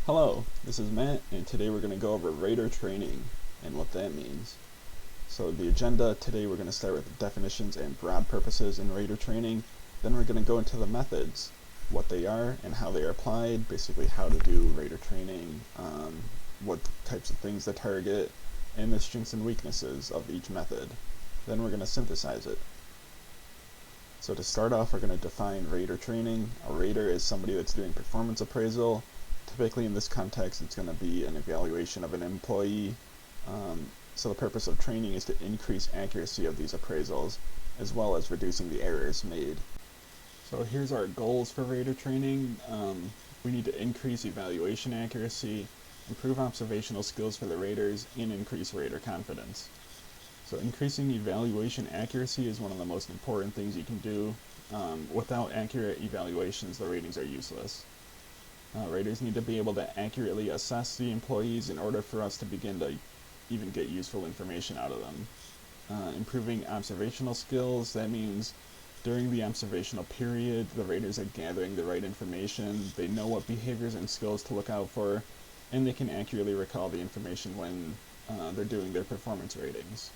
Hello, this is Matt, and today we're going to go over rater training and what that means. So the agenda today, we're going to start with the definitions and broad purposes in rater training. Then we're going to go into the methods, what they are and how they are applied, basically how to do rater training, what types of things they target, and the strengths and weaknesses of each method. Then we're going to synthesize it. So to start off, we're going to define rater training. A rater is somebody that's doing performance appraisal. Typically in this context, it's going to be an evaluation of an employee. So the purpose of training is to increase accuracy of these appraisals, as well as reducing the errors made. So here's our goals for rater training. We need to increase evaluation accuracy, improve observational skills for the raters, and increase rater confidence. So increasing evaluation accuracy is one of the most important things you can do. Without accurate evaluations, the ratings are useless. Raters need to be able to accurately assess the employees in order for us to begin to even get useful information out of them. Improving observational skills, that means during the observational period, the raters are gathering the right information, they know what behaviors and skills to look out for, and they can accurately recall the information when they're doing their performance ratings.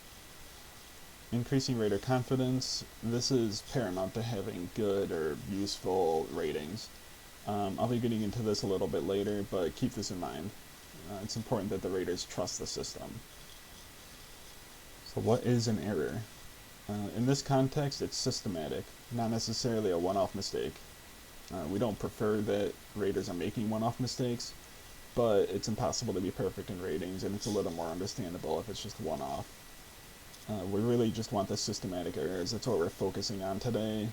Increasing rater confidence, this is paramount to having good or useful ratings. I'll be getting into this a little bit later, but keep this in mind. It's important that the raters trust the system. So what is an error? In this context, it's systematic, not necessarily a one-off mistake. We don't prefer that raters are making one-off mistakes, but it's impossible to be perfect in ratings, and it's a little more understandable if it's just one-off. We really just want the systematic errors. That's what we're focusing on today.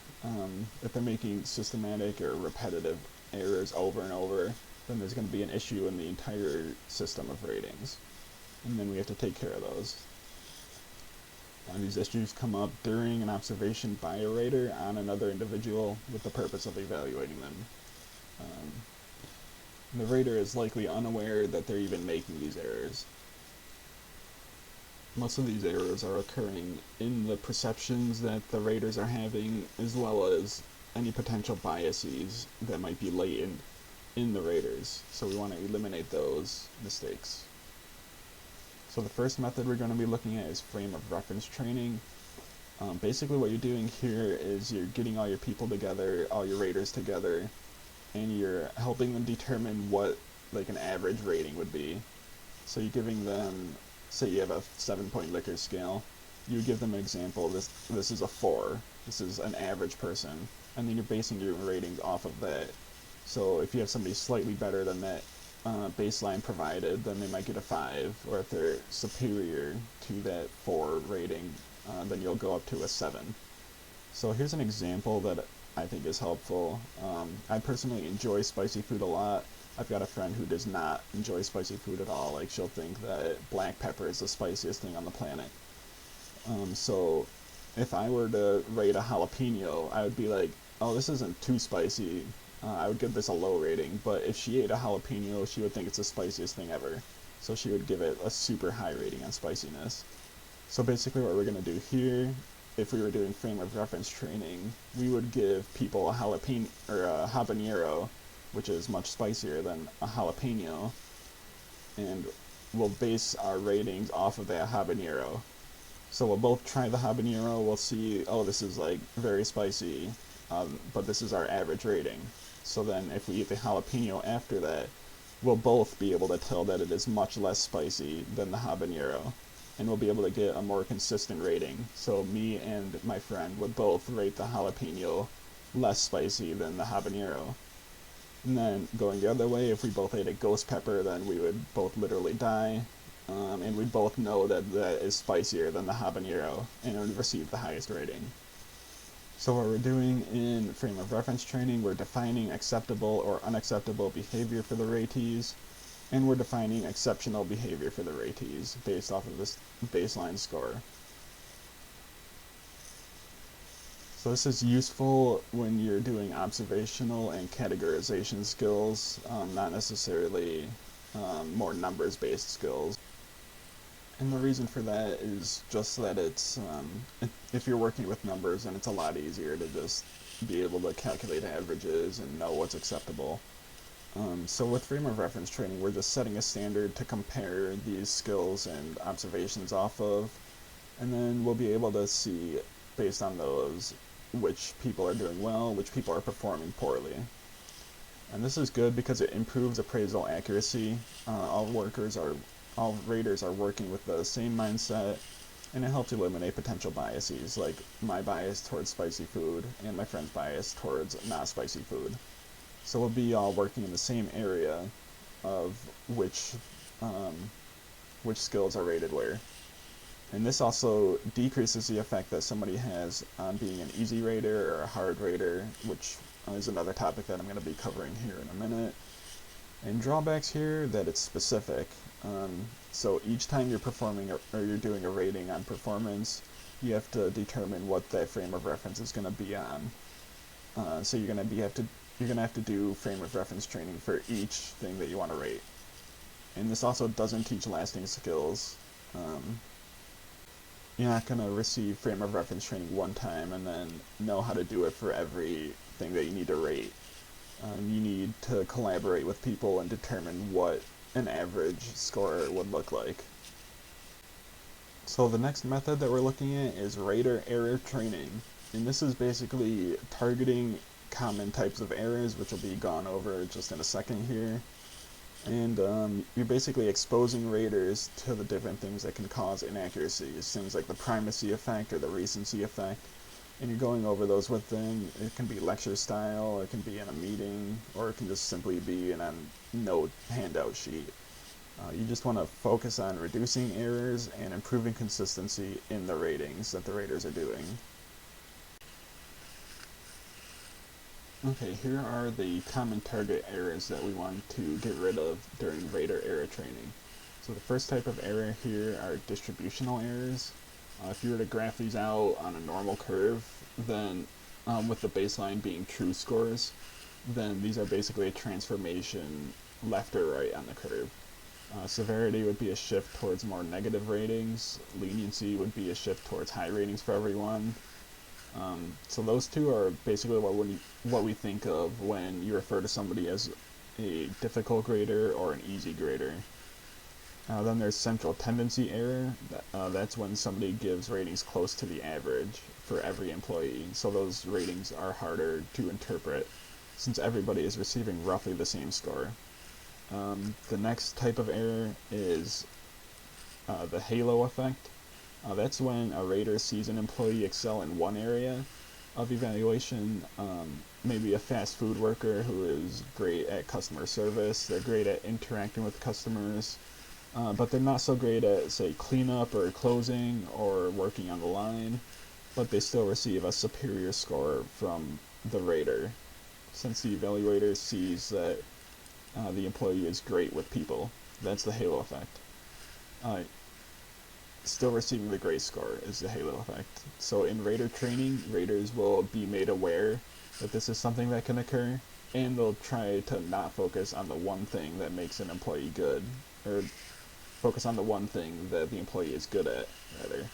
If they're making systematic or repetitive errors over and over, then there's going to be an issue in the entire system of ratings. And then we have to take care of those. These issues come up during an observation by a rater on another individual with the purpose of evaluating them. The rater is likely unaware that they're even making these errors. Most of these errors are occurring in the perceptions that the raters are having, as well as any potential biases that might be latent in the raters. So we want to eliminate those mistakes. So the first method we're going to be looking at is frame of reference training. Basically what you're doing here is you're getting all your people together, all your raters together, and you're helping them determine what like an average rating would be. So you're giving them, say you have a 7-point Likert scale, you give them an example, this is a 4, this is an average person, and then you're basing your ratings off of that. So if you have somebody slightly better than that baseline provided, then they might get a 5, or if they're superior to that 4 rating, then you'll go up to a 7. So here's an example that I think is helpful. I personally enjoy spicy food a lot. I've got a friend who does not enjoy spicy food at all. Like, she'll think that black pepper is the spiciest thing on the planet. So if I were to rate a jalapeno, I would be like, oh, this isn't too spicy. I would give this a low rating, but if she ate a jalapeno, she would think it's the spiciest thing ever. So she would give it a super high rating on spiciness. So basically what we're going to do here, if we were doing frame of reference training, we would give people a jalapeno or a habanero, which is much spicier than a jalapeno, and we'll base our ratings off of that habanero. So we'll both try the habanero, we'll see, oh, this is like very spicy, but this is our average rating. So then if we eat the jalapeno after that, we'll both be able to tell that it is much less spicy than the habanero, and we'll be able to get a more consistent rating. So me and my friend would both rate the jalapeno less spicy than the habanero. And then going the other way, if we both ate a ghost pepper, then we would both literally die, and we'd both know that that is spicier than the habanero, and it would receive the highest rating. So what we're doing in frame of reference training, we're defining acceptable or unacceptable behavior for the ratees, and we're defining exceptional behavior for the ratees based off of this baseline score. So this is useful when you're doing observational and categorization skills, not necessarily more numbers-based skills. And the reason for that is just that it's, if you're working with numbers, then it's a lot easier to just be able to calculate averages and know what's acceptable. So with frame of reference training, we're just setting a standard to compare these skills and observations off of, and then we'll be able to see, based on those, which people are doing well, which people are performing poorly. And this is good because it improves appraisal accuracy. All raters are working with the same mindset, and it helps eliminate potential biases, like my bias towards spicy food and my friend's bias towards not spicy food. So we'll be all working in the same area of which skills are rated where. And this also decreases the effect that somebody has on being an easy rater or a hard rater, which is another topic that I'm going to be covering here in a minute. And drawbacks here, that it's specific. So each time you're performing or you're doing a rating on performance, you have to determine what that frame of reference is going to be on. So you're going to have to do frame of reference training for each thing that you want to rate. And this also doesn't teach lasting skills. You're not going to receive frame of reference training one time and then know how to do it for everything that you need to rate. You need to collaborate with people and determine what an average score would look like. So the next method that we're looking at is rater error training. And this is basically targeting common types of errors, which will be gone over just in a second here. And you're basically exposing raters to the different things that can cause inaccuracies, things like the primacy effect or the recency effect. And you're going over those with them. It can be lecture style, it can be in a meeting, or it can just simply be in a note handout sheet. You just want to focus on reducing errors and improving consistency in the ratings that the raters are doing. Okay, here are the common target errors that we want to get rid of during rater error training. So the first type of error here are distributional errors. If you were to graph these out on a normal curve, then with the baseline being true scores, then these are basically a transformation left or right on the curve. Severity would be a shift towards more negative ratings. Leniency would be a shift towards high ratings for everyone. So those two are basically what we think of when you refer to somebody as a difficult grader or an easy grader. Then there's central tendency error. That's when somebody gives ratings close to the average for every employee. So those ratings are harder to interpret since everybody is receiving roughly the same score. The next type of error is the halo effect. That's when a rater sees an employee excel in one area of evaluation, maybe a fast food worker who is great at customer service, they're great at interacting with customers, but they're not so great at, say, cleanup or closing or working on the line, but they still receive a superior score from the rater, since the evaluator sees that the employee is great with people. That's the halo effect. Still receiving the great score is the halo effect. So in rater training, raters will be made aware that this is something that can occur, and they'll try to not focus on the one thing that makes an employee good, or focus on the one thing that the employee is good at, rather.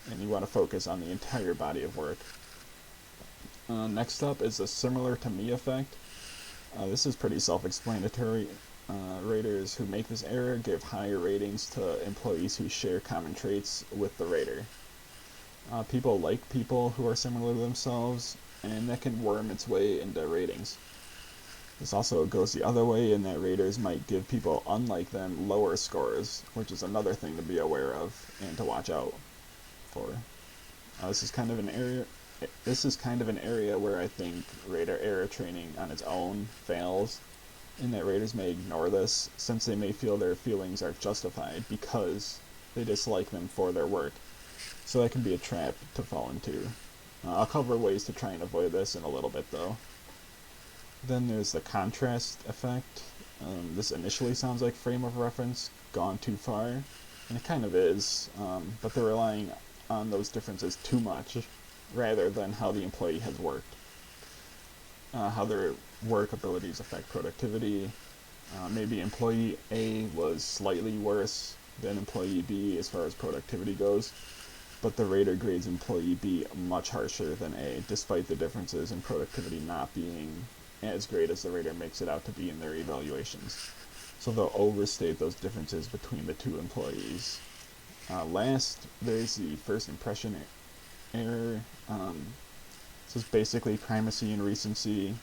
And you want to focus on the entire body of work. Next up is the similar to me effect. This is pretty self-explanatory. Raters who make this error give higher ratings to employees who share common traits with the rater. People like people who are similar to themselves, and that can worm its way into ratings. This also goes the other way in that raters might give people unlike them lower scores, which is another thing to be aware of and to watch out for. This is kind of an area where I think rater error training on its own fails, in that raters may ignore this, since they may feel their feelings are justified because they dislike them for their work. So that can be a trap to fall into. I'll cover ways to try and avoid this in a little bit though. Then there's the contrast effect. This initially sounds like frame of reference gone too far, and it kind of is, but they're relying on those differences too much, rather than how the employee has worked. How their work abilities affect productivity. Maybe employee A was slightly worse than employee B as far as productivity goes, but the rater grades employee B much harsher than A, despite the differences in productivity not being as great as the rater makes it out to be in their evaluations. So they'll overstate those differences between the two employees. Last, there's the first impression error. So it's basically primacy and recency.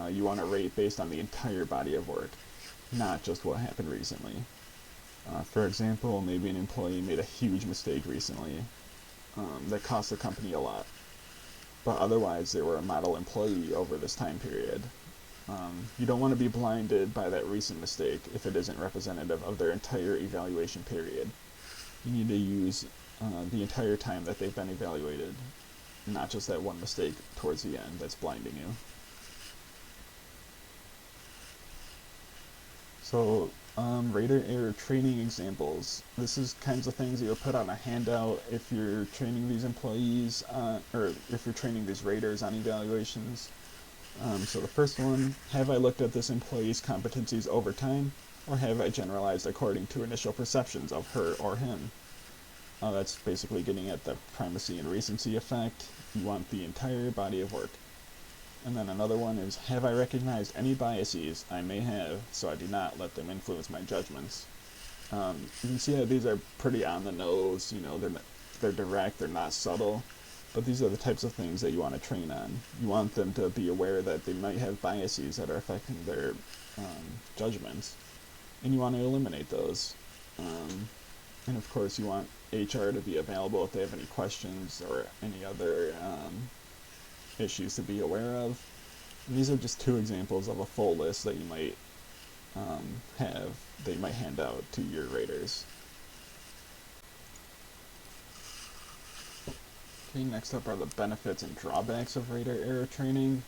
You want to rate based on the entire body of work, not just what happened recently. For example, maybe an employee made a huge mistake recently that cost the company a lot, but otherwise they were a model employee over this time period. You don't want to be blinded by that recent mistake if it isn't representative of their entire evaluation period. You need to use the entire time that they've been evaluated, not just that one mistake towards the end that's blinding you. So, rater error training examples. This is kinds of things that you'll put on a handout if you're training these employees, or if you're training these raters on evaluations. So the first one, have I looked at this employee's competencies over time, or have I generalized according to initial perceptions of her or him? That's basically getting at the primacy and recency effect. You want the entire body of work. And then another one is, have I recognized any biases I may have so I do not let them influence my judgments? You can see that these are pretty on the nose, they're direct, they're not subtle, but these are the types of things that you want to train on. You want them to be aware that they might have biases that are affecting their judgments, and you want to eliminate those. And of course you want HR to be available if they have any questions or any other issues to be aware of. And these are just two examples of a full list that you might hand out to your raters. Okay, next up are the benefits and drawbacks of rater error training.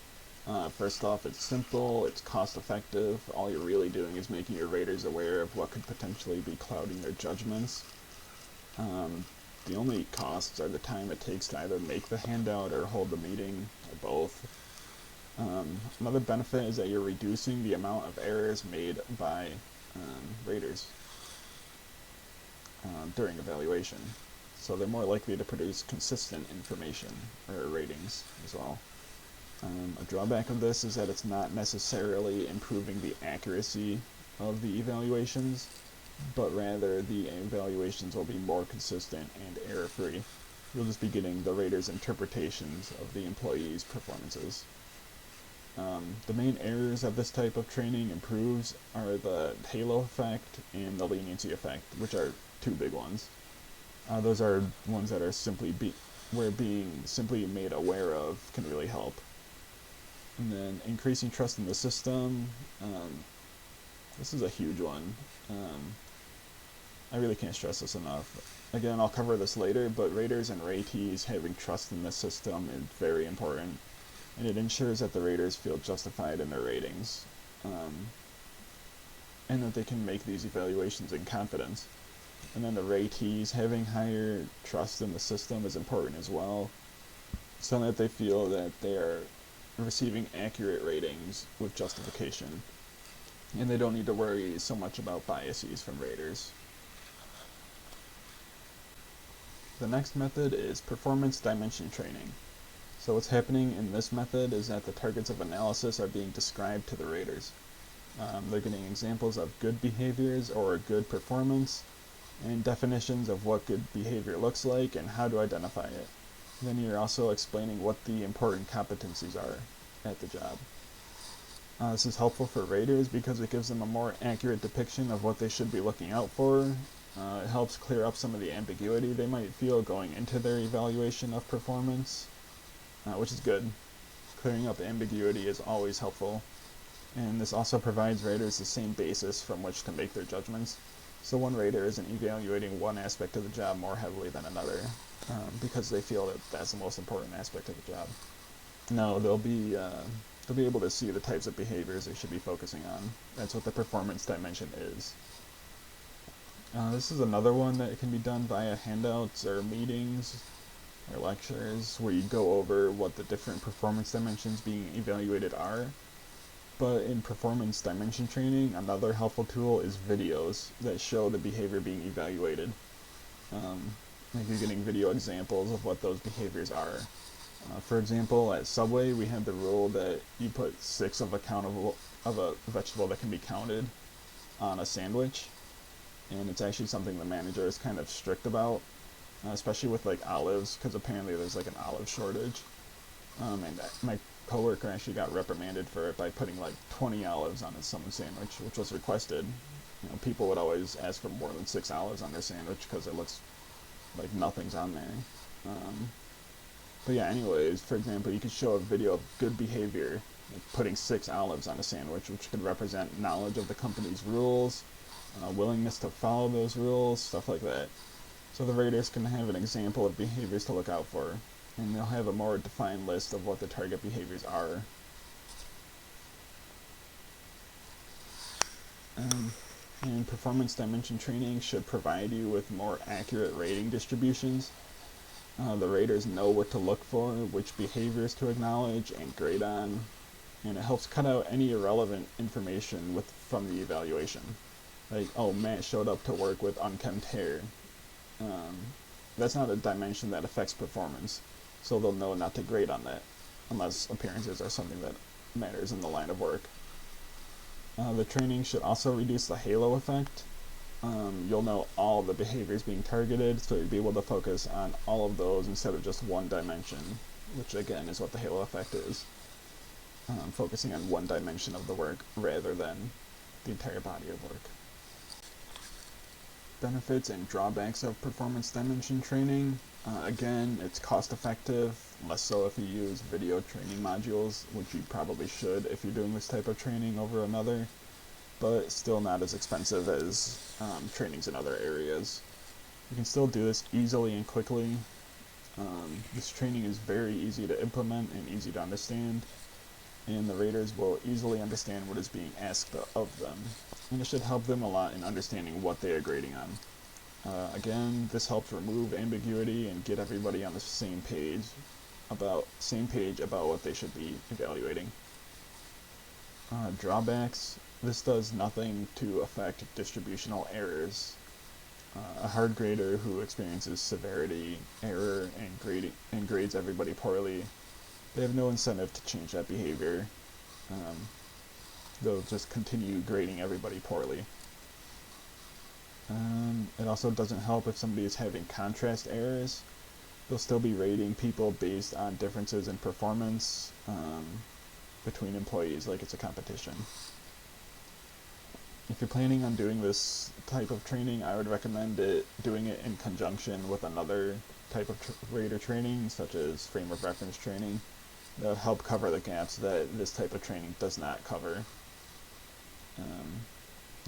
First off, it's simple, it's cost effective. All you're really doing is making your raters aware of what could potentially be clouding their judgments. The only costs are the time it takes to either make the handout or hold the meeting, or both. Another benefit is that you're reducing the amount of errors made by raters during evaluation. So they're more likely to produce consistent information or ratings as well. A drawback of this is that it's not necessarily improving the accuracy of the evaluations, but rather the evaluations will be more consistent and error-free. You'll just be getting the rater's interpretations of the employees' performances. The main errors that this type of training improves are the halo effect and the leniency effect, which are two big ones. Those are ones that are where being simply made aware of can really help. And then increasing trust in the system. This is a huge one. I really can't stress this enough. Again, I'll cover this later, but raters and ratees having trust in the system is very important, and it ensures that the raters feel justified in their ratings, and that they can make these evaluations in confidence. And then the ratees having higher trust in the system is important as well, so that they feel that they are receiving accurate ratings with justification, and they don't need to worry so much about biases from raters. The next method is performance dimension training. So what's happening in this method is that the targets of analysis are being described to the raters. They're getting examples of good behaviors or good performance, and definitions of what good behavior looks like and how to identify it. Then you're also explaining what the important competencies are at the job. This is helpful for raters because it gives them a more accurate depiction of what they should be looking out for. It helps clear up some of the ambiguity they might feel going into their evaluation of performance, which is good. Clearing up ambiguity is always helpful, and this also provides raters the same basis from which to make their judgments. So one rater isn't evaluating one aspect of the job more heavily than another, because they feel that that's the most important aspect of the job. No, they'll be able to see the types of behaviors they should be focusing on. That's what the performance dimension is. This is another one that can be done via handouts or meetings or lectures where you go over what the different performance dimensions being evaluated are. But in performance dimension training, another helpful tool is videos that show the behavior being evaluated. Like you're getting video examples of what those behaviors are. For example, at Subway, we had the rule that you put six of a vegetable that can be counted on a sandwich, and it's actually something the manager is kind of strict about, especially with like olives, because apparently there's like an olive shortage. And my coworker actually got reprimanded for it by putting like 20 olives on someone's sandwich, which was requested. You know, people would always ask for more than 6 olives on their sandwich because it looks like nothing's on there. But yeah, anyways, for example, you could show a video of good behavior, like putting 6 olives on a sandwich, which could represent knowledge of the company's rules, willingness to follow those rules, stuff like that. So the raters can have an example of behaviors to look out for, and they'll have a more defined list of what the target behaviors are. And performance dimension training should provide you with more accurate rating distributions. The raters know what to look for, which behaviors to acknowledge and grade on, and it helps cut out any irrelevant information from the evaluation. Like, oh, Matt showed up to work with unkempt hair. That's not a dimension that affects performance, so they'll know not to grade on that, unless appearances are something that matters in the line of work. The training should also reduce the halo effect. You'll know all the behaviors being targeted, so you'll be able to focus on all of those instead of just one dimension, which again is what the halo effect is. Focusing on one dimension of the work rather than the entire body of work. Benefits and drawbacks of performance dimension training. Again, it's cost effective, less so if you use video training modules, which you probably should if you're doing this type of training over another, but still not as expensive as trainings in other areas. You can still do this easily and quickly. This training is very easy to implement and easy to understand, and the raters will easily understand what is being asked of them, and it should help them a lot in understanding what they are grading on. Again, this helps remove ambiguity and get everybody on the same page about what they should be evaluating. Drawbacks. This does nothing to affect distributional errors. A hard grader who experiences severity, error, and grades everybody poorly, they have no incentive to change that behavior. They'll just continue grading everybody poorly. It also doesn't help if somebody is having contrast errors. They'll still be rating people based on differences in performance between employees, like it's a competition. If you're planning on doing this type of training, I would recommend doing it in conjunction with another type of rater training, such as frame of reference training. That would help cover the gaps that this type of training does not cover.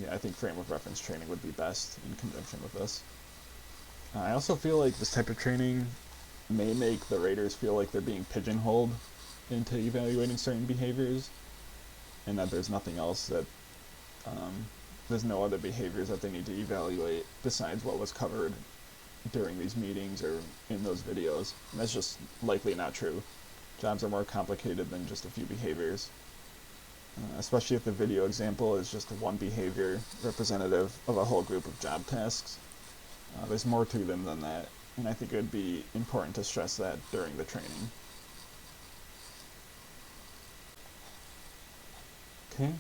I think frame of reference training would be best in conjunction with this. I also feel like this type of training may make the raters feel like they're being pigeonholed into evaluating certain behaviors, and that there's nothing else that there's no other behaviors that they need to evaluate besides what was covered during these meetings or in those videos. And that's just likely not true. Jobs are more complicated than just a few behaviors, especially if the video example is just one behavior representative of a whole group of job tasks. There's more to them than that, and I think it would be important to stress that during the training. Okay,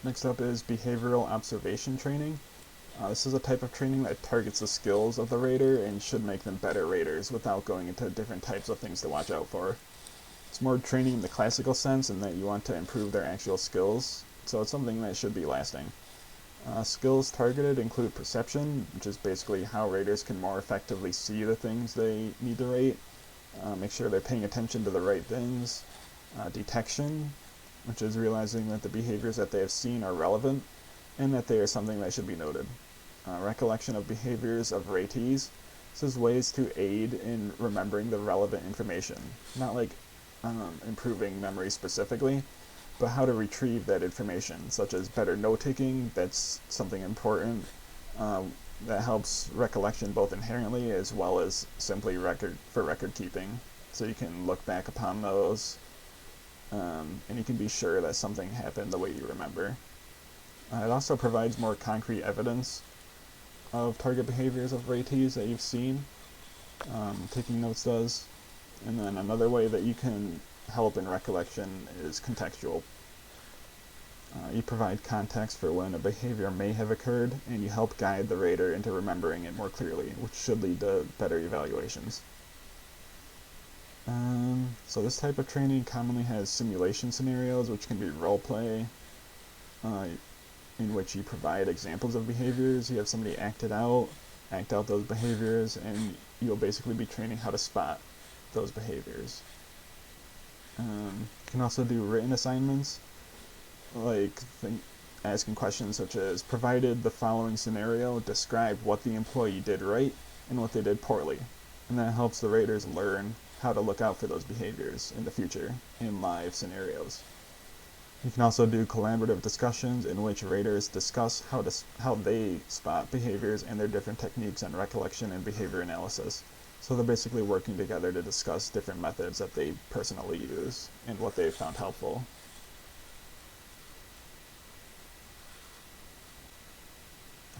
next up is behavioral observation training. This is a type of training that targets the skills of the rater and should make them better raters without going into different types of things to watch out for. It's more training in the classical sense in that you want to improve their actual skills, so it's something that should be lasting. Skills targeted include perception, which is basically how raters can more effectively see the things they need to rate, make sure they're paying attention to the right things. Detection, which is realizing that the behaviors that they have seen are relevant and that they are something that should be noted. Recollection of behaviors of ratees. This is ways to aid in remembering the relevant information, not like improving memory specifically, but how to retrieve that information, such as better note-taking. That's something important that helps recollection both inherently as well as simply record keeping. So you can look back upon those and you can be sure that something happened the way you remember. It also provides more concrete evidence of target behaviors of ratees that you've seen. Taking notes does. And then another way that you can help in recollection is contextual. You provide context for when a behavior may have occurred, and you help guide the rater into remembering it more clearly, which should lead to better evaluations. So this type of training commonly has simulation scenarios, which can be role play, in which you provide examples of behaviors. You have somebody act out those behaviors, and you'll basically be training how to spot those behaviors. You can also do written assignments, like asking questions such as, provided the following scenario, describe what the employee did right and what they did poorly. And that helps the raters learn how to look out for those behaviors in the future in live scenarios. You can also do collaborative discussions in which raters discuss how they spot behaviors and their different techniques on recollection and behavior analysis. So they're basically working together to discuss different methods that they personally use and what they've found helpful.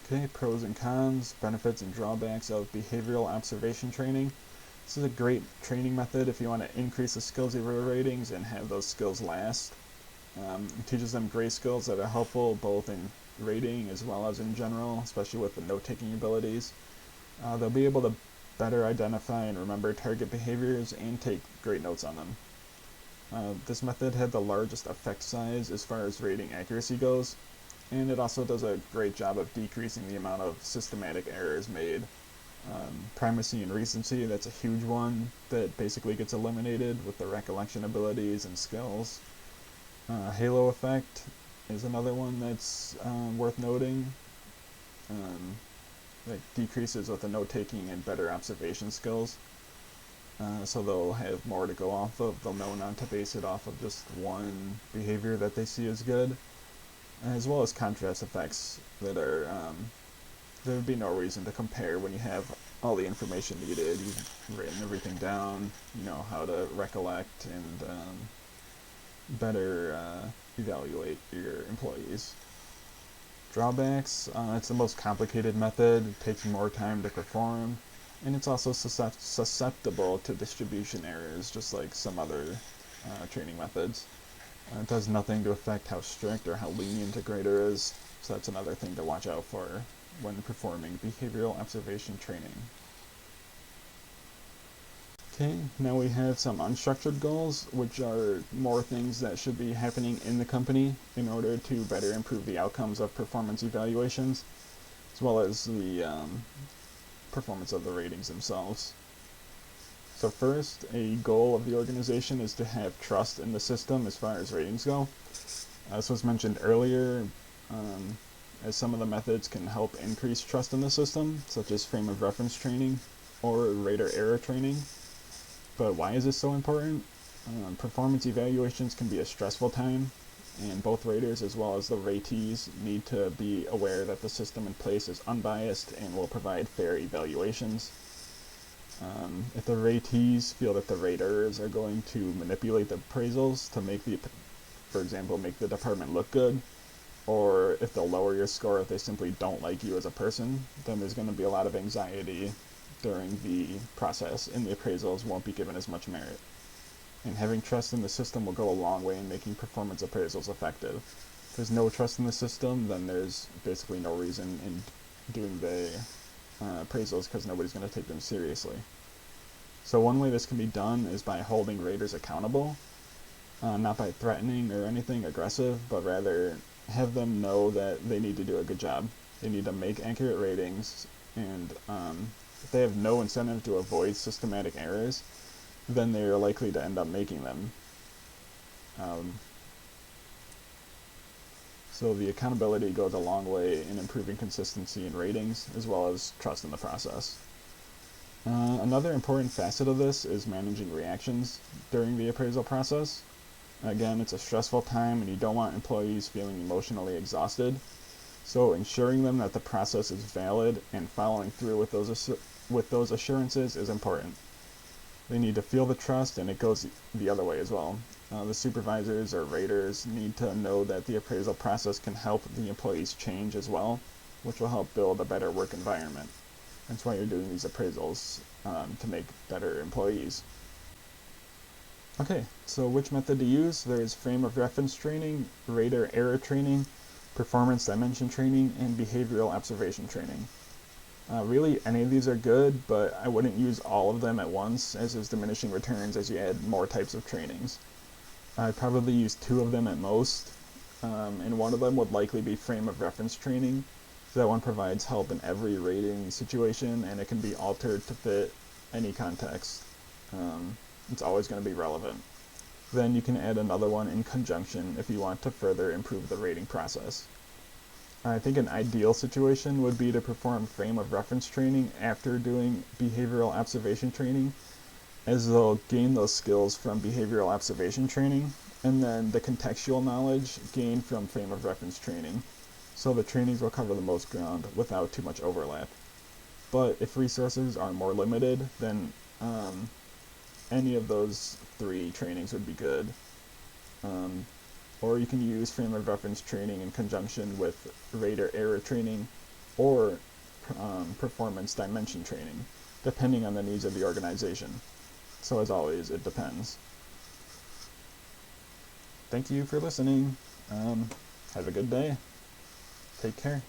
Okay, pros and cons, benefits and drawbacks of behavioral observation training. This is a great training method if you want to increase the skills of your ratings and have those skills last. It teaches them great skills that are helpful both in rating as well as in general, especially with the note-taking abilities. They'll be able to better identify and remember target behaviors and take great notes on them. This method had the largest effect size as far as rating accuracy goes, and it also does a great job of decreasing the amount of systematic errors made. Primacy and recency, that's a huge one that basically gets eliminated with the recollection abilities and skills. Halo effect is another one that's worth noting. That decreases with the note-taking and better observation skills. So they'll have more to go off of. They'll know not to base it off of just one behavior that they see as good. As well as contrast effects that are, there would be no reason to compare when you have all the information needed. You've written everything down, you know how to recollect and better evaluate your employees. Drawbacks, it's the most complicated method, it takes more time to perform, and it's also susceptible to distribution errors, just like some other training methods. It does nothing to affect how strict or how lenient a grader is, so that's another thing to watch out for when performing behavioral observation training. Okay, now we have some unstructured goals, which are more things that should be happening in the company in order to better improve the outcomes of performance evaluations, as well as the performance of the ratings themselves. So first, a goal of the organization is to have trust in the system as far as ratings go. This was mentioned earlier, as some of the methods can help increase trust in the system, such as frame of reference training or rater error training. But why is this so important? Performance evaluations can be a stressful time, and both raters as well as the ratees need to be aware that the system in place is unbiased and will provide fair evaluations. If the ratees feel that the raters are going to manipulate the appraisals to for example, make the department look good, or if they'll lower your score if they simply don't like you as a person, then there's going to be a lot of anxiety during the process, and the appraisals won't be given as much merit. And having trust in the system will go a long way in making performance appraisals effective. If there's no trust in the system, then there's basically no reason in doing the appraisals, because nobody's going to take them seriously. So one way this can be done is by holding raters accountable, not by threatening or anything aggressive, but rather have them know that they need to do a good job. They need to make accurate ratings, and if they have no incentive to avoid systematic errors, then they are likely to end up making them. So the accountability goes a long way in improving consistency in ratings, as well as trust in the process. Another important facet of this is managing reactions during the appraisal process. Again, it's a stressful time, and you don't want employees feeling emotionally exhausted. So ensuring them that the process is valid and following through with those assurances is important. They need to feel the trust, and it goes the other way as well. The supervisors or raters need to know that the appraisal process can help the employees change as well, which will help build a better work environment. That's why you're doing these appraisals, to make better employees. Okay, so which method to use? There's frame of reference training, radar error training, performance dimension training, and behavioral observation training. Really, any of these are good, but I wouldn't use all of them at once, as there's diminishing returns as you add more types of trainings. I'd probably use 2 of them at most, and one of them would likely be frame of reference training. So that one provides help in every rating situation, and it can be altered to fit any context. It's always going to be relevant. Then you can add another one in conjunction if you want to further improve the rating process. I think an ideal situation would be to perform frame of reference training after doing behavioral observation training, as they'll gain those skills from behavioral observation training, and then the contextual knowledge gained from frame of reference training. So the trainings will cover the most ground without too much overlap. But if resources are more limited, then any of those 3 trainings would be good. Um, or you can use frame of reference training in conjunction with radar error training or performance dimension training, depending on the needs of the organization. So as always, it depends. Thank you for listening. Have a good day. Take care.